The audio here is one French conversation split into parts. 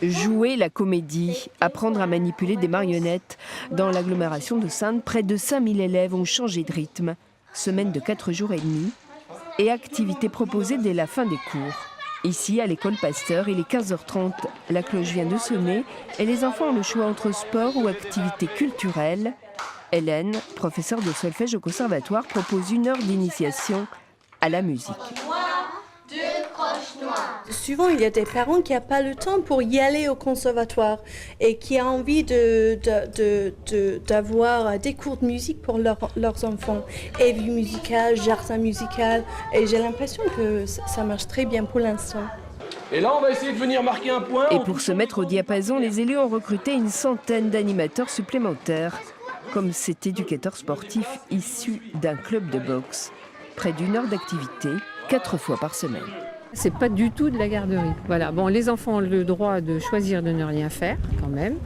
Jouer la comédie, apprendre à manipuler des marionnettes. Dans l'agglomération de Saintes, près de 5000 élèves ont changé de rythme. Semaine de 4 jours et demi et activités proposées dès la fin des cours. Ici, à l'école Pasteur, il est 15h30. La cloche vient de sonner et les enfants ont le choix entre sport ou activités culturelles. Hélène, professeure de solfège au conservatoire, propose 1 heure d'initiation à la musique. Souvent, il y a des parents qui n'ont pas le temps pour y aller au conservatoire et qui ont envie d'avoir des cours de musique pour leurs enfants. Éveil musical, jardin musical. Et j'ai l'impression que ça marche très bien pour l'instant. Et là, on va essayer de venir marquer un point. Et pour se mettre au diapason, les élus ont recruté une centaine d'animateurs supplémentaires, comme cet éducateur sportif issu d'un club de boxe. Près d'1 heure d'activité, 4 fois par semaine. C'est pas du tout de la garderie. Voilà. Bon, les enfants ont le droit de choisir de ne rien faire quand même,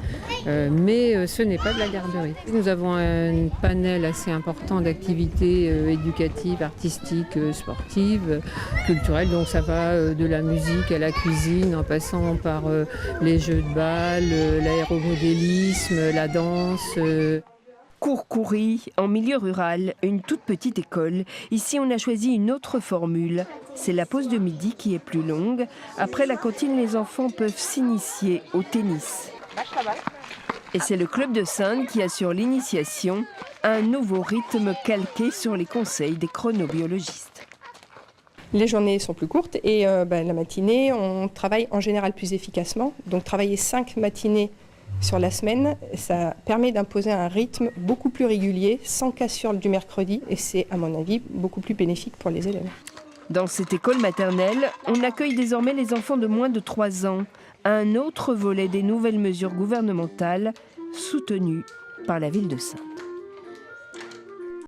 mais ce n'est pas de la garderie. Nous avons un panel assez important d'activités éducatives, artistiques, sportives, culturelles. Donc ça va de la musique à la cuisine, en passant par les jeux de balle, l'aéromodélisme, la danse. Courcouris, en milieu rural, une toute petite école. Ici, on a choisi une autre formule. C'est la pause de midi qui est plus longue. Après la cantine, les enfants peuvent s'initier au tennis. Et c'est le club de Saintes qui assure l'initiation, un nouveau rythme calqué sur les conseils des chronobiologistes. Les journées sont plus courtes et la matinée, on travaille en général plus efficacement. Donc travailler 5 matinées sur la semaine, ça permet d'imposer un rythme beaucoup plus régulier, sans cassure du mercredi, et c'est, à mon avis, beaucoup plus bénéfique pour les élèves. Dans cette école maternelle, on accueille désormais les enfants de moins de 3 ans, un autre volet des nouvelles mesures gouvernementales soutenues par la ville de Saintes.